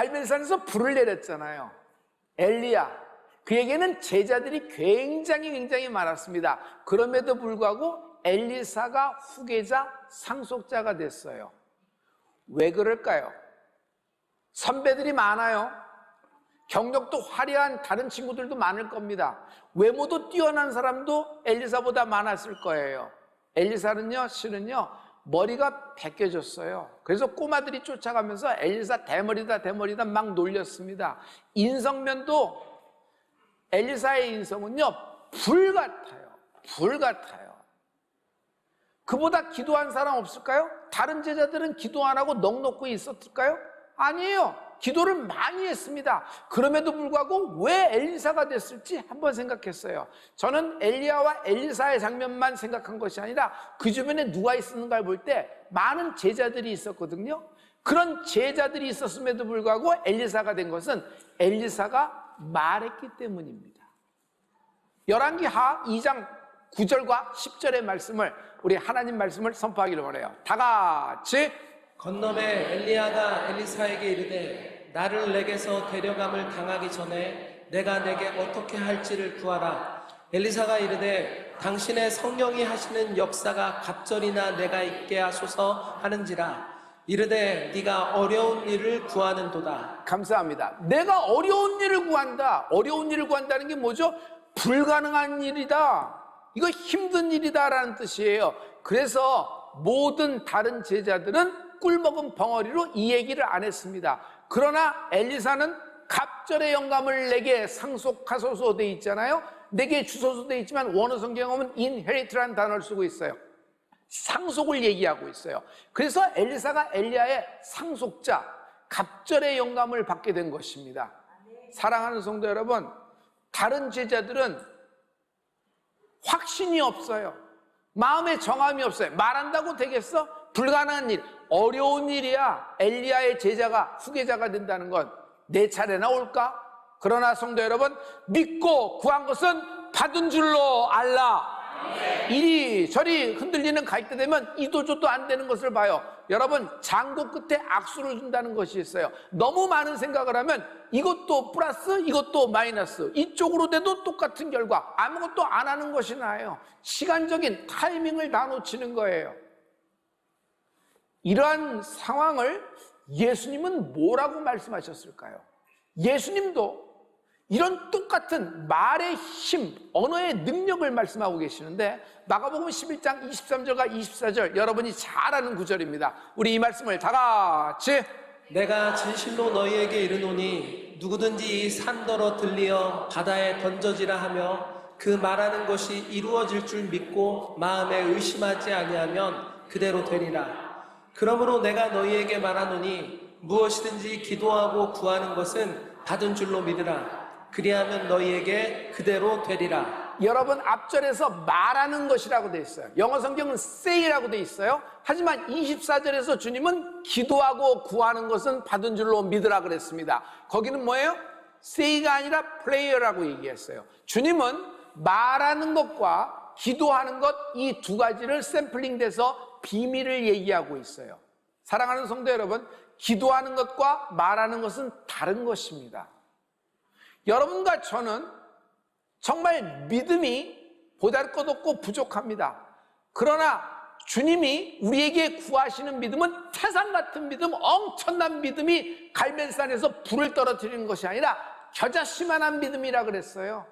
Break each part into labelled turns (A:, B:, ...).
A: 갈멜산에서 불을 내렸잖아요. 엘리야, 그에게는 제자들이 굉장히 많았습니다. 그럼에도 불구하고 엘리사가 후계자, 상속자가 됐어요. 왜 그럴까요? 선배들이 많아요. 경력도 화려한 다른 친구들도 많을 겁니다. 외모도 뛰어난 사람도 엘리사보다 많았을 거예요. 엘리사는요, 실은요, 머리가 벗겨졌어요. 그래서 꼬마들이 쫓아가면서 엘리사 대머리다 막 놀렸습니다. 인성면도 엘리사의 인성은요, 불 같아요. 그보다 기도한 사람 없을까요? 다른 제자들은 기도 안 하고 넋 놓고 있었을까요? 아니에요. 기도를 많이 했습니다. 그럼에도 불구하고 왜 엘리사가 됐을지 한번 생각했어요. 저는 엘리야와 엘리사의 장면만 생각한 것이 아니라 그 주변에 누가 있었는가를 볼 때 많은 제자들이 있었거든요. 그런 제자들이 있었음에도 불구하고 엘리사가 된 것은 엘리사가 말했기 때문입니다. 열왕기하 2장 9절과 10절의 말씀을, 우리 하나님 말씀을 선포하기를 원해요. 다 같이.
B: 건너매 엘리야가 엘리사에게 이르되 나를 내게서 데려감을 당하기 전에 내가 내게 어떻게 할지를 구하라. 엘리사가 이르되 당신의 성령이 하시는 역사가 갑절이나 내가 있게 하소서 하는지라. 이르되 네가 어려운 일을 구하는도다.
A: 감사합니다. 내가 어려운 일을 구한다. 어려운 일을 구한다는 게 뭐죠? 불가능한 일이다. 이거 힘든 일이다라는 뜻이에요. 그래서 모든 다른 제자들은 꿀먹은 벙어리로 이 얘기를 안 했습니다. 그러나 엘리사는 갑절의 영감을 내게 상속하소서 돼 있잖아요. 내게 주소서 돼 있지만 원어 성경은 inherit라는 단어를 쓰고 있어요. 상속을 얘기하고 있어요. 그래서 엘리사가 엘리야의 상속자, 갑절의 영감을 받게 된 것입니다. 사랑하는 성도 여러분, 다른 제자들은 확신이 없어요. 마음에 정함이 없어요. 말한다고 되겠어? 불가능한 일, 어려운 일이야. 엘리야의 제자가 후계자가 된다는 건 내 차례나 올까? 그러나 성도 여러분, 믿고 구한 것은 받은 줄로 알라. 이리저리 흔들리는 갈대 되면 이도저도 안 되는 것을 봐요. 여러분, 장고 끝에 악수를 준다는 것이 있어요. 너무 많은 생각을 하면 이것도 플러스 이것도 마이너스, 이쪽으로 돼도 똑같은 결과, 아무것도 안 하는 것이 나아요. 시간적인 타이밍을 다 놓치는 거예요. 이러한 상황을 예수님은 뭐라고 말씀하셨을까요? 예수님도 이런 똑같은 말의 힘, 언어의 능력을 말씀하고 계시는데 마가복음 11장 23절과 24절, 여러분이 잘 아는 구절입니다. 우리 이 말씀을 다 같이.
B: 내가 진실로 너희에게 이르노니 누구든지 이 산더러 들리어 바다에 던져지라 하며 그 말하는 것이 이루어질 줄 믿고 마음에 의심하지 아니하면 그대로 되리라. 그러므로 내가 너희에게 말하노니 무엇이든지 기도하고 구하는 것은 받은 줄로 믿으라. 그리하면 너희에게 그대로 되리라.
A: 여러분, 앞절에서 말하는 것이라고 되어 있어요. 영어 성경은 say라고 되어 있어요. 하지만 24절에서 주님은 기도하고 구하는 것은 받은 줄로 믿으라 그랬습니다. 거기는 뭐예요? say가 아니라 prayer라고 얘기했어요. 주님은 말하는 것과 기도하는 것, 이 두 가지를 샘플링돼서 비밀을 얘기하고 있어요. 사랑하는 성도 여러분, 기도하는 것과 말하는 것은 다른 것입니다. 여러분과 저는 정말 믿음이 보잘것없고 부족합니다. 그러나 주님이 우리에게 구하시는 믿음은 태산 같은 믿음, 엄청난 믿음이 갈멜산에서 불을 떨어뜨리는 것이 아니라 겨자씨만한 믿음이라 그랬어요.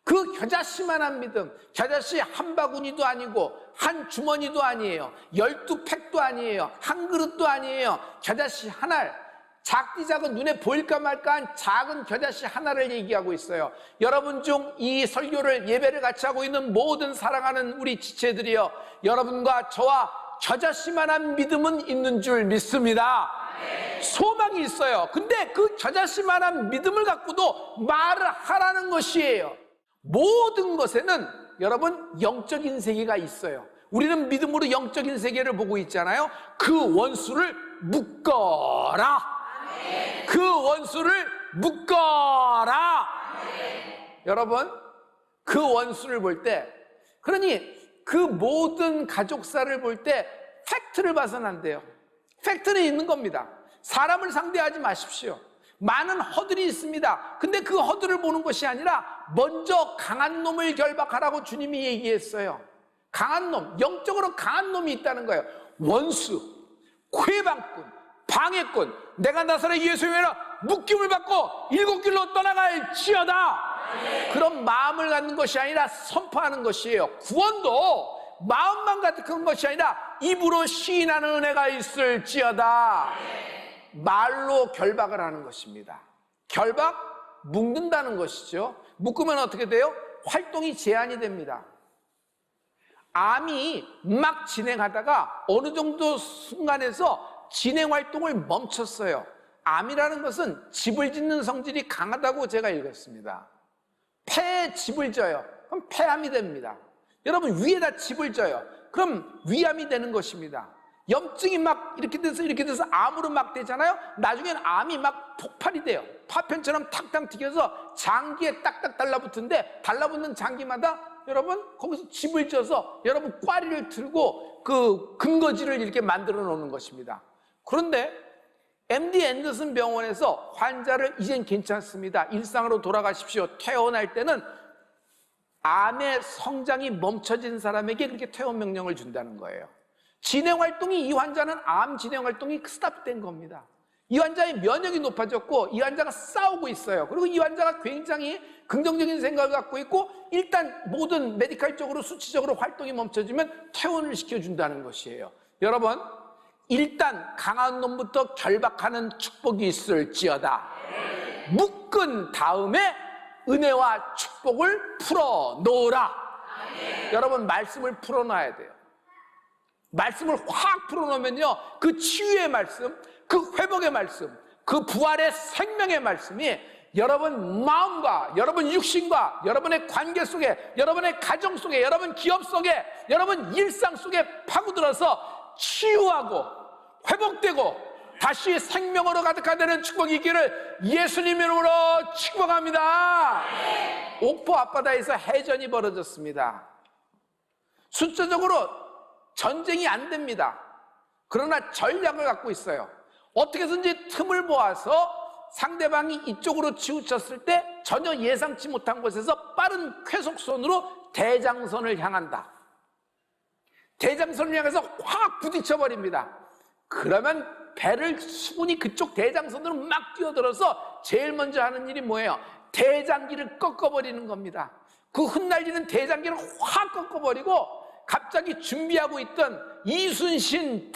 A: 그 겨자씨만한 믿음, 겨자씨 한 바구니도 아니고 한 주머니도 아니에요. 12팩도 아니에요. 한 그릇도 아니에요. 겨자씨 하나, 작디 작은 눈에 보일까 말까한 작은 겨자씨 하나를 얘기하고 있어요. 여러분 중 이 설교를, 예배를 같이 하고 있는 모든 사랑하는 우리 지체들이여, 여러분과 저와 겨자씨만한 믿음은 있는 줄 믿습니다. 소망이 있어요. 근데 그 겨자씨만한 믿음을 갖고도 말을 하라는 것이에요. 모든 것에는 여러분 영적인 세계가 있어요. 우리는 믿음으로 영적인 세계를 보고 있잖아요. 그 원수를 묶어라. 그 원수를 묶어라. 여러분, 그 원수를 볼 때, 그러니 그 모든 가족사를 볼 때 팩트를 봐서는 안 돼요. 팩트는 있는 겁니다. 사람을 상대하지 마십시오. 많은 허들이 있습니다. 근데 그 허들을 보는 것이 아니라 먼저 강한 놈을 결박하라고 주님이 얘기했어요. 강한 놈, 영적으로 강한 놈이 있다는 거예요. 원수, 쾌방꾼, 방해꾼, 내가 나사렛 예수의 이름으로 묶임을 받고 일곱 길로 떠나갈지어다. 그런 마음을 갖는 것이 아니라 선포하는 것이에요. 구원도 마음만 갖는 것이 아니라 입으로 시인하는 은혜가 있을지어다. 말로 결박을 하는 것입니다. 결박, 묶는다는 것이죠. 묶으면 어떻게 돼요? 활동이 제한이 됩니다. 암이 막 진행하다가 어느 정도 순간에서 진행 활동을 멈췄어요. 암이라는 것은 집을 짓는 성질이 강하다고 제가 읽었습니다. 폐에 집을 져요. 그럼 폐암이 됩니다. 여러분, 위에다 집을 져요. 그럼 위암이 되는 것입니다. 염증이 막 이렇게 돼서 암으로 막 되잖아요. 나중엔 암이 막 폭발이 돼요. 파편처럼 탁탁 튀겨서 장기에 딱딱 달라붙는데, 달라붙는 장기마다 여러분 거기서 집을 져서 여러분 꽈리를 틀고 그 근거지를 이렇게 만들어 놓는 것입니다. 그런데 MD 앤더슨 병원에서 환자를 이젠 괜찮습니다, 일상으로 돌아가십시오, 퇴원할 때는 암의 성장이 멈춰진 사람에게 그렇게 퇴원 명령을 준다는 거예요. 진행 활동이, 이 환자는 암 진행 활동이 스탑된 겁니다. 이 환자의 면역이 높아졌고 이 환자가 싸우고 있어요. 그리고 이 환자가 굉장히 긍정적인 생각을 갖고 있고, 일단 모든 메디컬적으로 수치적으로 활동이 멈춰지면 퇴원을 시켜준다는 것이에요. 여러분, 일단 강한 놈부터 결박하는 축복이 있을지어다. 묶은 다음에 은혜와 축복을 풀어놓으라. 여러분, 말씀을 풀어놔야 돼요. 말씀을 확 풀어놓으면요, 그 치유의 말씀, 그 회복의 말씀, 그 부활의 생명의 말씀이 여러분 마음과 여러분 육신과 여러분의 관계 속에, 여러분의 가정 속에, 여러분 기업 속에, 여러분 일상 속에 파고들어서 치유하고 회복되고 다시 생명으로 가득하다는 축복이 있기를 예수님 이름으로 축복합니다. 옥포 앞바다에서 해전이 벌어졌습니다. 숫자적으로 전쟁이 안 됩니다. 그러나 전략을 갖고 있어요. 어떻게 해서든지 틈을 모아서 상대방이 이쪽으로 치우쳤을 때 전혀 예상치 못한 곳에서 빠른 쾌속선으로 대장선을 향한다. 대장선을 향해서 확 부딪혀버립니다. 그러면 배를 수군이 그쪽 대장선으로 막 뛰어들어서 제일 먼저 하는 일이 뭐예요? 대장기를 꺾어버리는 겁니다. 그 흩날리는 대장기를 확 꺾어버리고 갑자기 준비하고 있던 이순신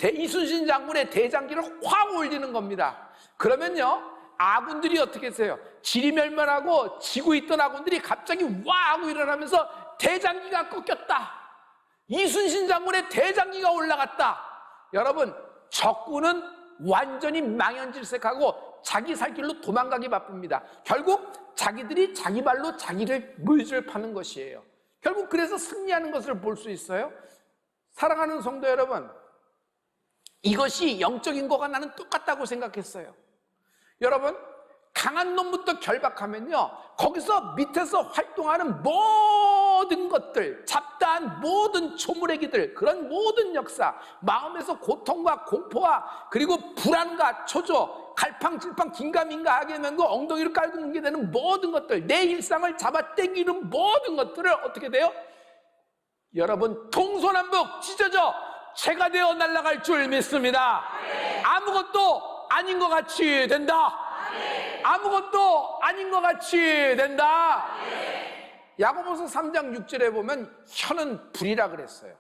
A: 장군의 대장기를 확 올리는 겁니다. 그러면요, 아군들이 어떻게 했어요? 지리멸멸하고 지고 있던 아군들이 갑자기 와 하고 일어나면서 대장기가 꺾였다. 이순신 장군의 대장기가 올라갔다. 여러분, 적군은 완전히 망연질색하고 자기 살 길로 도망가기 바쁩니다. 결국 자기들이 자기 발로 자기를 물질 파는 것이에요. 결국 그래서 승리하는 것을 볼 수 있어요. 사랑하는 성도 여러분, 이것이 영적인 것과 나는 똑같다고 생각했어요. 여러분, 강한 놈부터 결박하면요, 거기서 밑에서 활동하는 모든 것들, 잡다한 모든 조물애기들, 그런 모든 역사, 마음에서 고통과 공포와 그리고 불안과 초조, 갈팡질팡 긴가민가하게 만들고 엉덩이를 깔고 뭉게 되는 모든 것들, 내 일상을 잡아 당기는 모든 것들을 어떻게 돼요? 여러분, 동서남북 찢어져 채가 되어 날아갈 줄 믿습니다. 아무것도 아닌 것 같이 된다. 아무것도 아닌 것 같이 된다. 야고보서 3장 6절에 보면 혀는 불이라 그랬어요.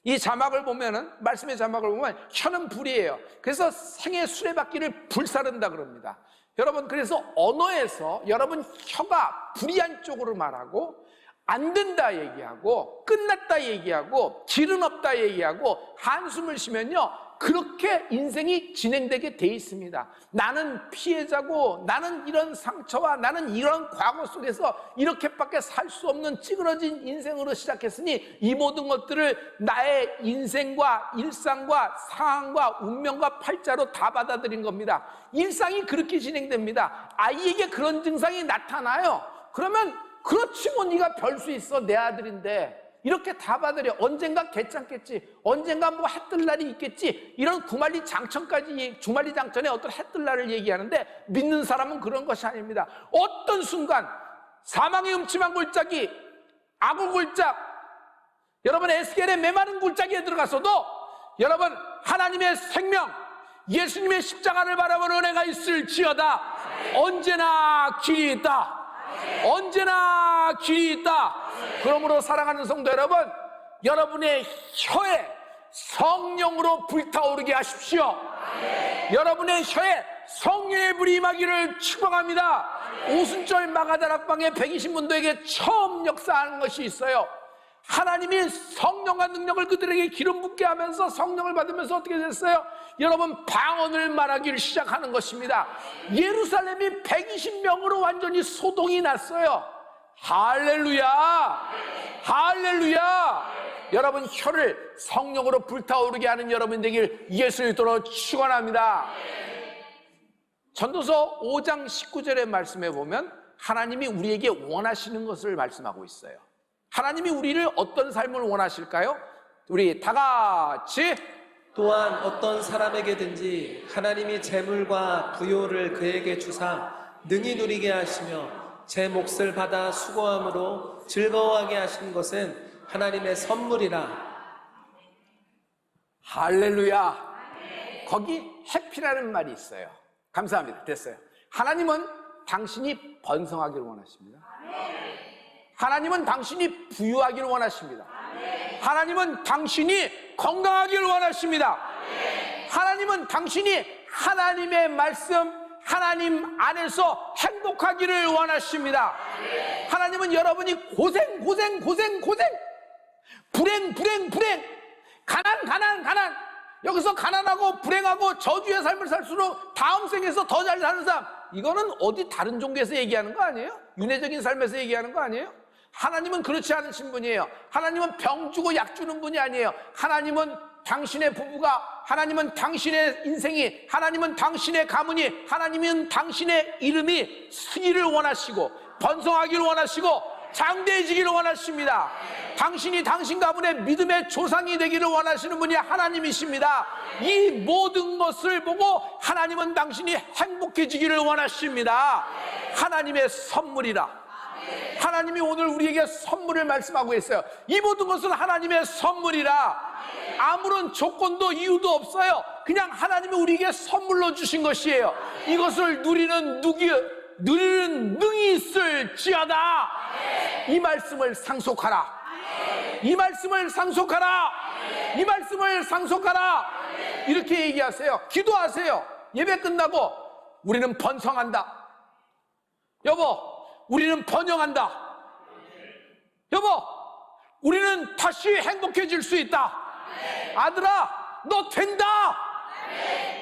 A: 이 자막을 보면은, 말씀의 자막을 보면 혀는 불이에요. 그래서 생의 수레바퀴를 불사른다 그럽니다. 여러분, 그래서 언어에서 여러분 혀가 불의한 쪽으로 말하고, 안 된다 얘기하고, 끝났다 얘기하고, 길은 없다 얘기하고, 한숨을 쉬면요, 그렇게 인생이 진행되게 돼 있습니다. 나는 피해자고, 나는 이런 상처와 나는 이런 과거 속에서 이렇게밖에 살 수 없는 찌그러진 인생으로 시작했으니 이 모든 것들을 나의 인생과 일상과 상황과 운명과 팔자로 다 받아들인 겁니다. 일상이 그렇게 진행됩니다. 아이에게 그런 증상이 나타나요. 그러면 그렇지 뭐, 네가 별 수 있어, 내 아들인데. 이렇게 다 받으려. 언젠가 괜찮겠지. 언젠가 뭐 해뜰 날이 있겠지. 이런 구만리 장천까지, 주만리 장천에 어떤 해뜰 날을 얘기하는데 믿는 사람은 그런 것이 아닙니다. 어떤 순간 사망의 음침한 골짜기, 악의 골짝, 여러분 에스겔의 메마른 골짜기에 들어가서도 여러분 하나님의 생명, 예수님의 십자가를 바라보는 은혜가 있을지어다. 언제나 길이 있다. 언제나 길이 있다. 그러므로 사랑하는 성도 여러분, 여러분의 혀에 성령으로 불타오르게 하십시오. 여러분의 혀에 성령의 불이 임하기를 축복합니다. 오순절 마가다락방에 120문도에게 처음 역사하는 것이 있어요. 하나님이 성령과 능력을 그들에게 기름 붓게 하면서 성령을 받으면서 어떻게 됐어요? 여러분 방언을 말하기를 시작하는 것입니다. 예루살렘이 120명으로 완전히 소동이 났어요. 할렐루야, 할렐루야. 여러분 혀를 성령으로 불타오르게 하는 여러분 되길 예수를 들어 축원합니다. 전도서 5장 19절의 말씀에 보면 하나님이 우리에게 원하시는 것을 말씀하고 있어요. 하나님이 우리를 어떤 삶을 원하실까요? 우리 다 같이
B: 또한 어떤 사람에게든지 하나님이 재물과 부요를 그에게 주사 능히 누리게 하시며 제 몫을 받아 수고함으로 즐거워하게 하신 것은 하나님의 선물이라.
A: 할렐루야. 거기 해피라는 말이 있어요. 감사합니다. 됐어요. 하나님은 당신이 번성하기를 원하십니다. 하나님은 당신이 부유하기를 원하십니다. 하나님은 당신이 건강하기를 원하십니다. 하나님은 당신이 하나님의 말씀, 하나님 안에서 행복하기를 원하십니다. 하나님은 여러분이 고생, 불행, 가난, 여기서 가난하고 불행하고 저주의 삶을 살수록 다음 생에서 더 잘 사는 사람, 이거는 어디 다른 종교에서 얘기하는 거 아니에요? 윤회적인 삶에서 얘기하는 거 아니에요? 하나님은 그렇지 않으신 분이에요. 하나님은 병 주고 약 주는 분이 아니에요. 하나님은 당신의 부부가, 하나님은 당신의 인생이, 하나님은 당신의 가문이, 하나님은 당신의 이름이 쓰기를 원하시고 번성하기를 원하시고 장대해지기를 원하십니다. 당신이 당신 가문의 믿음의 조상이 되기를 원하시는 분이 하나님이십니다. 이 모든 것을 보고 하나님은 당신이 행복해지기를 원하십니다. 하나님의 선물이라. 하나님이 오늘 우리에게 선물을 말씀하고 있어요. 이 모든 것은 하나님의 선물이라. 아무런 조건도 이유도 없어요. 그냥 하나님이 우리에게 선물로 주신 것이에요. 이것을 누리는 능이 있을지어다. 이 말씀을 상속하라. 이 말씀을 상속하라. 이 말씀을 상속하라. 이렇게 얘기하세요. 기도하세요. 예배 끝나고 우리는 번성한다. 여보, 우리는 번영한다. 여보, 우리는 다시 행복해질 수 있다. 아들아, 너 된다.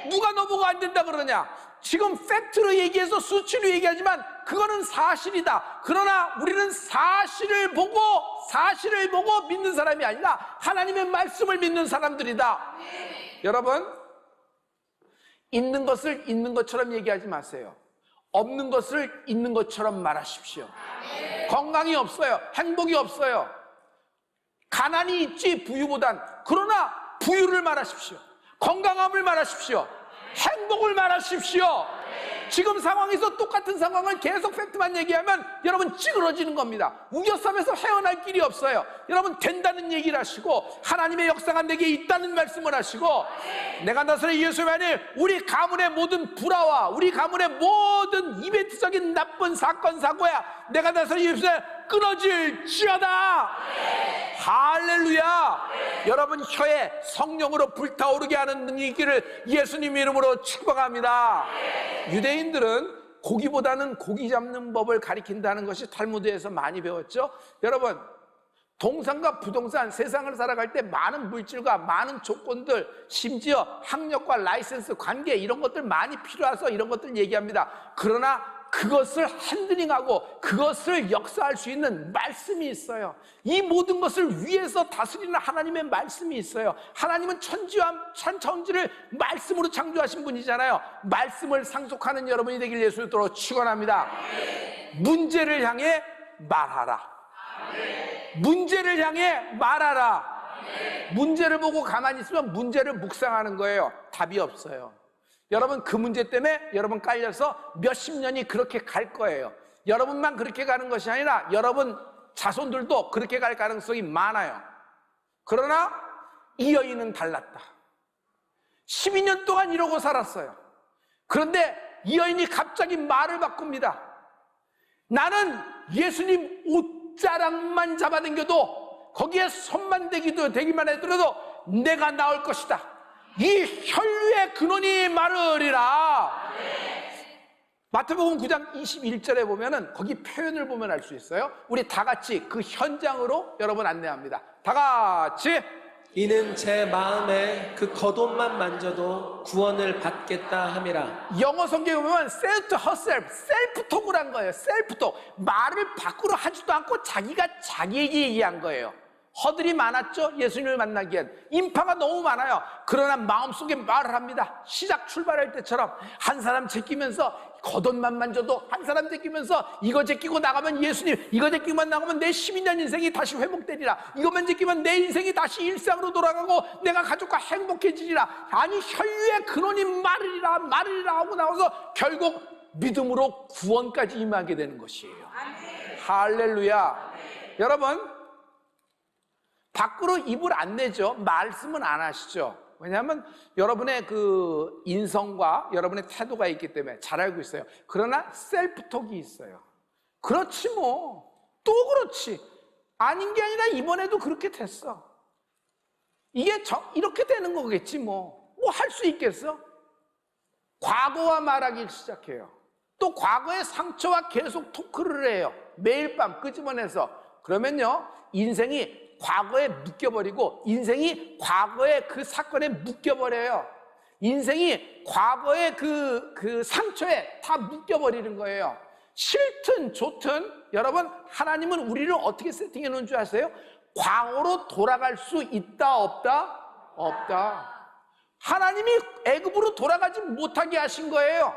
A: 누가 너 보고 안 된다 그러냐? 지금 팩트로 얘기해서 수치로 얘기하지만 그거는 사실이다. 그러나 우리는 사실을 보고 믿는 사람이 아니라 하나님의 말씀을 믿는 사람들이다. 여러분, 있는 것을 있는 것처럼 얘기하지 마세요. 없는 것을 있는 것처럼 말하십시오. 건강이 없어요. 행복이 없어요. 가난이 있지 부유보단. 그러나 부유를 말하십시오. 건강함을 말하십시오. 행복을 말하십시오. 지금 상황에서 똑같은 상황을 계속 팩트만 얘기하면 여러분 찌그러지는 겁니다. 우겨쌈에서 헤어날 길이 없어요. 여러분 된다는 얘기를 하시고 하나님의 역사가 내게 있다는 말씀을 하시고 내가 나서는 예수님 안에 우리 가문의 모든 불화와 우리 가문의 모든 이벤트적인 나쁜 사건 사고야 내가 나서는 예수님 끊어질지어다. 할렐루야. 여러분 혀에 성령으로 불타오르게 하는 능력이 있기를 예수님 이름으로 축복합니다. 유대인들은 고기보다는 고기 잡는 법을 가리킨다는 것이 탈무드에서 많이 배웠죠. 여러분, 동산과 부동산, 세상을 살아갈 때 많은 물질과 많은 조건들, 심지어 학력과 라이센스, 관계 이런 것들 많이 필요해서 이런 것들 얘기합니다. 그러나 그것을 핸들링하고 그것을 역사할 수 있는 말씀이 있어요. 이 모든 것을 위에서 다스리는 하나님의 말씀이 있어요. 하나님은 천지와 천지를 말씀으로 창조하신 분이잖아요. 말씀을 상속하는 여러분이 되길 예수님으로 축원합니다. 문제를 향해 말하라. 문제를 향해 말하라. 문제를 보고 가만히 있으면 문제를 묵상하는 거예요. 답이 없어요. 여러분, 그 문제 때문에 여러분 깔려서 몇십 년이 그렇게 갈 거예요. 여러분만 그렇게 가는 것이 아니라 여러분 자손들도 그렇게 갈 가능성이 많아요. 그러나 이 여인은 달랐다. 12년 동안 이러고 살았어요. 그런데 이 여인이 갑자기 말을 바꿉니다. 나는 예수님 옷자락만 잡아당겨도, 거기에 손만 대기만 해더라도 내가 나올 것이다. 이 혈류의 근원이 마르리라. 마태복음 9장 21절에 보면은 거기 표현을 보면 알 수 있어요. 우리 다 같이 그 현장으로 여러분 안내합니다. 다 같이.
B: 이는 제 마음에 그 겉옷만 만져도 구원을 받겠다 함이라.
A: 영어 성경에 보면 self to herself, 셀프톡을 한 거예요. 셀프톡. 말을 밖으로 하지도 않고 자기가 자기에게 얘기한 거예요. 허들이 많았죠. 예수님을 만나기엔 인파가 너무 많아요. 그러나 마음속에 말을 합니다. 시작 출발할 때처럼 한 사람 제끼면서 겉옷만 만져도, 한 사람 제끼면서 이거 제끼고 나가면 예수님, 이거 제끼고만 나가면 내 12년 인생이 다시 회복되리라. 이것만 제끼면 내 인생이 다시 일상으로 돌아가고 내가 가족과 행복해지리라. 아니, 혈류의 근원이 마르리라 하고 나와서 결국 믿음으로 구원까지 임하게 되는 것이에요. 할렐루야. 여러분, 밖으로 입을 안 내죠. 말씀은 안 하시죠. 왜냐하면 여러분의 그 인성과 여러분의 태도가 있기 때문에 잘 알고 있어요. 그러나 셀프톡이 있어요. 그렇지 뭐. 또 그렇지. 아닌 게 아니라 이번에도 그렇게 됐어. 이게 이렇게 되는 거겠지 뭐. 뭐 할 수 있겠어? 과거와 말하기 시작해요. 또 과거의 상처와 계속 토크를 해요. 매일 밤 끄집어내서. 그러면요, 인생이 과거에 묶여버리고, 인생이 과거의 그 사건에 묶여버려요. 인생이 과거의 그 상처에 다 묶여버리는 거예요. 싫든 좋든 여러분, 하나님은 우리를 어떻게 세팅해 놓은 줄 아세요? 과거로 돌아갈 수 있다 없다? 없다. 하나님이 애굽으로 돌아가지 못하게 하신 거예요.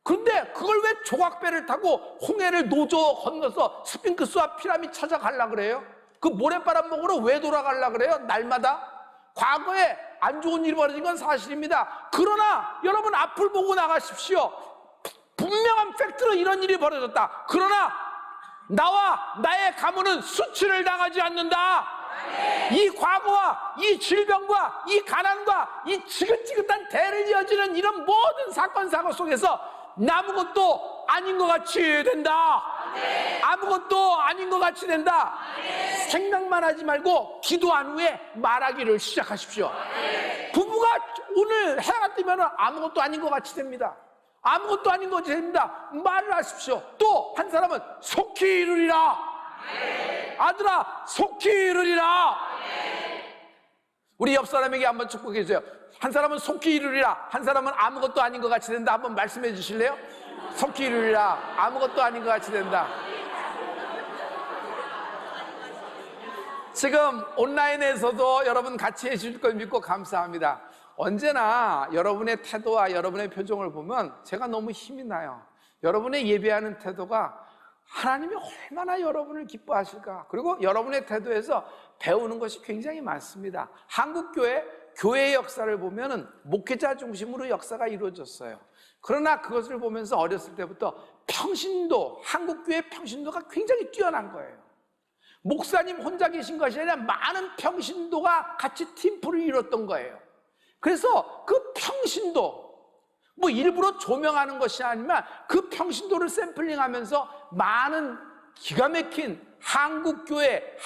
A: 근데 그걸 왜 조각배를 타고 홍해를 노조 건너서 스핑크스와 피라미드 찾아가려고 그래요? 그 모래바람 먹으러 왜 돌아가려고 그래요? 날마다? 과거에 안 좋은 일이 벌어진 건 사실입니다. 그러나 여러분, 앞을 보고 나가십시오. 분명한 팩트로 이런 일이 벌어졌다. 그러나 나와 나의 가문은 수치를 당하지 않는다. 이 과거와 이 질병과 이 가난과 이 지긋지긋한 대를 이어지는 이런 모든 사건 사고 속에서 아무것도 아닌 것 같이 된다. 아무것도 아닌 것 같이 된다. 생각만 하지 말고 기도한 후에 말하기를 시작하십시오. 부부가 오늘 해가 뜨면 아무것도 아닌 것 같이 됩니다. 아무것도 아닌 것 같이 됩니다. 말을 하십시오. 또 한 사람은 속히 이루리라. 아들아, 속히 이루리라. 우리 옆 사람에게 한번 축복해 주세요. 한 사람은 속히 이루리라. 한 사람은 아무것도 아닌 것 같이 된다. 한번 말씀해 주실래요? 속히 이루리라. 아무것도 아닌 것 같이 된다. 지금 온라인에서도 여러분 같이 해주실 걸 믿고 감사합니다. 언제나 여러분의 태도와 여러분의 표정을 보면 제가 너무 힘이 나요. 여러분의 예배하는 태도가 하나님이 얼마나 여러분을 기뻐하실까. 그리고 여러분의 태도에서 배우는 것이 굉장히 많습니다. 교회의 역사를 보면은 목회자 중심으로 역사가 이루어졌어요. 그러나 그것을 보면서 어렸을 때부터 한국교회 평신도가 굉장히 뛰어난 거예요. 목사님 혼자 계신 것이 아니라 많은 평신도가 같이 팀플을 이뤘던 거예요. 그래서 그 평신도, 뭐 일부러 조명하는 것이 아니면 그 평신도를 샘플링하면서 많은 기가 막힌 한국교회,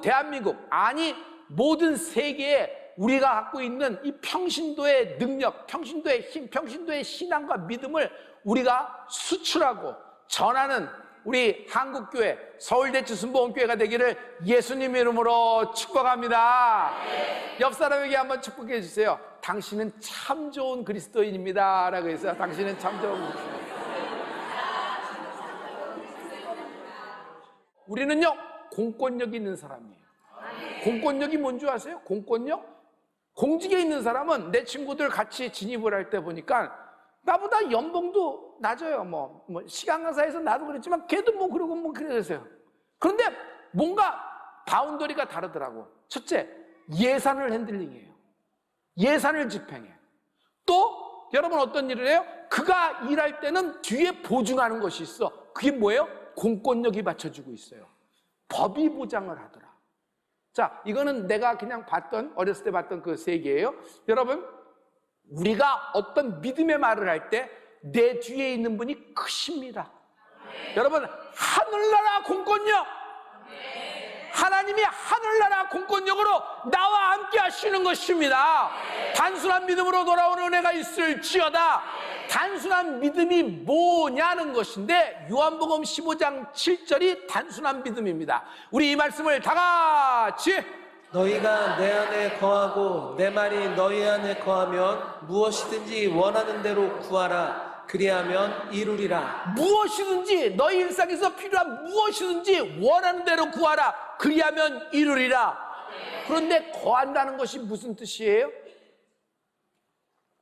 A: 대한민국, 아니 모든 세계에 우리가 갖고 있는 이 평신도의 능력, 평신도의 힘, 평신도의 신앙과 믿음을 우리가 수출하고 전하는 우리 한국교회, 서울대치 순복음교회가 되기를 예수님 이름으로 축복합니다. 옆 사람에게 한번 축복해 주세요. 당신은 참 좋은 그리스도인입니다 라고 해서, 당신은 참 좋은 그리스도인. 우리는요, 공권력이 있는 사람이에요. 공권력이 뭔지 아세요? 공권력? 공직에 있는 사람은 내 친구들 같이 진입을 할 때 보니까 나보다 연봉도 낮아요. 뭐 시간 강사에서 나도 그랬지만 걔도 뭐 그러고 뭐 그랬어요. 그런데 뭔가 바운더리가 다르더라고. 첫째, 예산을 핸들링해요. 예산을 집행해. 또 여러분 어떤 일을 해요? 그가 일할 때는 뒤에 보증하는 것이 있어. 그게 뭐예요? 공권력이 받쳐주고 있어요. 법이 보장을 하더라. 자, 이거는 내가 그냥 어렸을 때 봤던 그 세계예요. 여러분, 우리가 어떤 믿음의 말을 할 때 내 뒤에 있는 분이 크십니다. 여러분, 하늘나라 공권력, 하나님이 하늘나라 공권력으로 나와 함께 하시는 것입니다. 단순한 믿음으로 돌아오는 은혜가 있을지어다. 단순한 믿음이 뭐냐는 것인데, 요한복음 15장 7절이 단순한 믿음입니다. 우리 이 말씀을 다 같이,
B: 너희가 내 안에 거하고 내 말이 너희 안에 거하면 무엇이든지 원하는 대로 구하라. 그리하면 이루리라.
A: 무엇이든지 너희 일상에서 필요한 무엇이든지 원하는 대로 구하라. 그리하면 이루리라. 그런데 거한다는 것이 무슨 뜻이에요?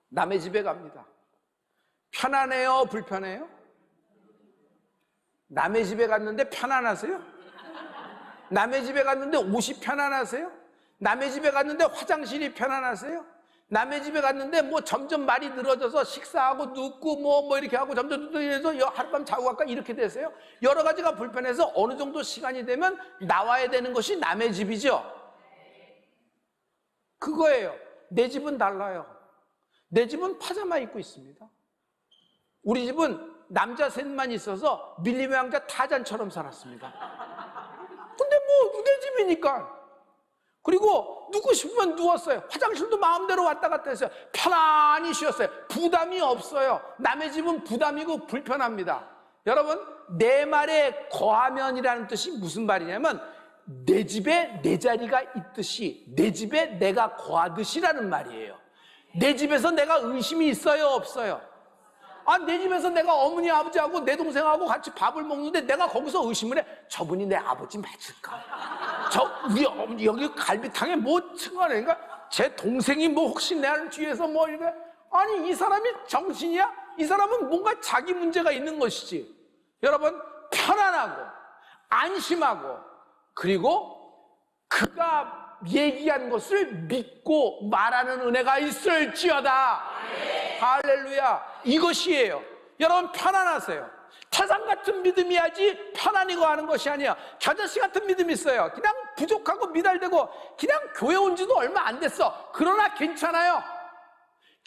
A: 남의 집에 갑니다. 편안해요? 불편해요? 남의 집에 갔는데 편안하세요? 남의 집에 갔는데 옷이 편안하세요? 남의 집에 갔는데 화장실이 편안하세요? 남의 집에 갔는데 뭐 점점 말이 늘어져서 식사하고 눕고 뭐 이렇게 하고 점점 해서 하룻밤 자고 갈까 이렇게 되세요? 여러 가지가 불편해서 어느 정도 시간이 되면 나와야 되는 것이 남의 집이죠. 그거예요. 내 집은 달라요. 내 집은 파자마 입고 있습니다. 우리 집은 남자 셋만 있어서 밀림의 왕자 타잔처럼 살았습니다. 근데 뭐 내 집이니까. 그리고 누구 싶으면 누웠어요. 화장실도 마음대로 왔다 갔다 했어요. 편안히 쉬었어요. 부담이 없어요. 남의 집은 부담이고 불편합니다. 여러분, 내 말에 거하면이라는 뜻이 무슨 말이냐면 내 집에 내 자리가 있듯이 내 집에 내가 거하듯이라는 말이에요. 내 집에서 내가 의심이 있어요, 없어요? 내 집에서 내가 어머니 아버지하고 내 동생하고 같이 밥을 먹는데 내가 거기서 의심을 해. 저분이 내 아버지 맞을까? 우리 어머니 여기 갈비탕에 뭐 증언해? 그러니까 제 동생이 뭐 혹시 내 뒤에서 뭐 이래? 아니, 이 사람이 정신이야? 이 사람은 뭔가 자기 문제가 있는 것이지. 여러분, 편안하고 안심하고 그리고 그가 얘기한 것을 믿고 말하는 은혜가 있을지어다. 할렐루야. 이것이에요. 여러분, 편안하세요. 태산 같은 믿음이야지 편안히 거하는 것이 아니야. 겨자씨 같은 믿음이 있어요. 그냥 부족하고 미달되고 그냥 교회 온 지도 얼마 안 됐어. 그러나 괜찮아요.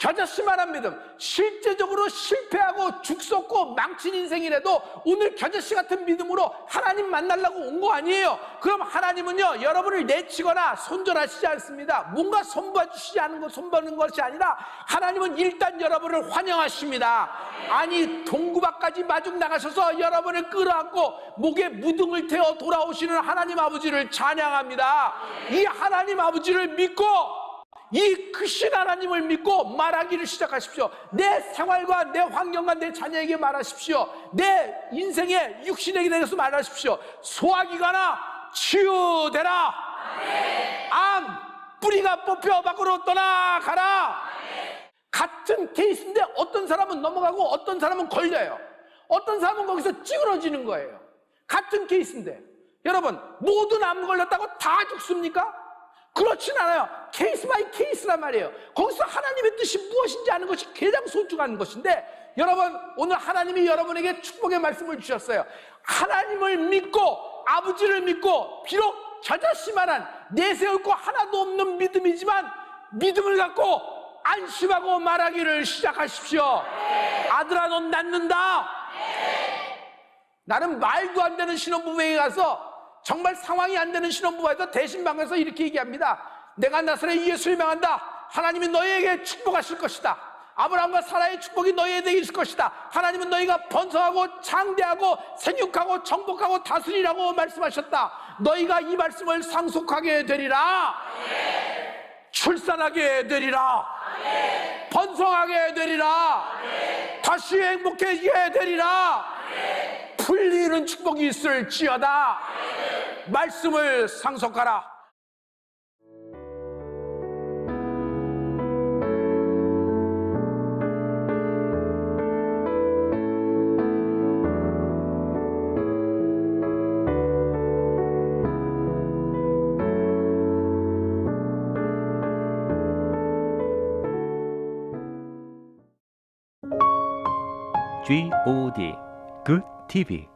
A: 겨자씨만한 믿음, 실제적으로 실패하고 죽었고 망친 인생이라도 오늘 겨자씨 같은 믿음으로 하나님 만나려고 온 거 아니에요. 그럼 하나님은요, 여러분을 내치거나 손절하시지 않습니다. 뭔가 손봐주시지 않은 것, 손보는 것이 아니라 하나님은 일단 여러분을 환영하십니다. 아니, 동구박까지 마중 나가셔서 여러분을 끌어안고 목에 무등을 태워 돌아오시는 하나님 아버지를 찬양합니다. 이 하나님 아버지를 믿고 이 크신 하나님을 믿고 말하기를 시작하십시오. 내 생활과 내 환경과 내 자녀에게 말하십시오. 내 인생의 육신에게 대해서 말하십시오. 소화기관아 치유되라. 암 뿌리가 뽑혀 밖으로 떠나가라. 같은 케이스인데 어떤 사람은 넘어가고 어떤 사람은 걸려요. 어떤 사람은 거기서 찌그러지는 거예요. 같은 케이스인데 여러분, 모든 암 걸렸다고 다 죽습니까? 그렇진 않아요. 케이스 바이 케이스란 말이에요. 거기서 하나님의 뜻이 무엇인지 아는 것이 가장 소중한 것인데, 여러분, 오늘 하나님이 여러분에게 축복의 말씀을 주셨어요. 하나님을 믿고 아버지를 믿고 비록 겨자씨만한 내세울 거 하나도 없는 믿음이지만 믿음을 갖고 안심하고 말하기를 시작하십시오. 아들아, 넌 낫는다. 나는 말도 안 되는 신혼부부에게 가서 정말 상황이 안 되는 신혼부부에서 대신방에서 이렇게 얘기합니다. 내가 나사렛 예수를 명한다. 하나님이 너희에게 축복하실 것이다. 아브라함과 사라의 축복이 너희에게 있을 것이다. 하나님은 너희가 번성하고 장대하고 생육하고 정복하고 다스리라고 말씀하셨다. 너희가 이 말씀을 상속하게 되리라. 출산하게 되리라. 번성하게 되리라. 다시 행복해지게 되리라. 풀리는 축복이 있을지어다. 말씀을 상속하라.
C: Good TV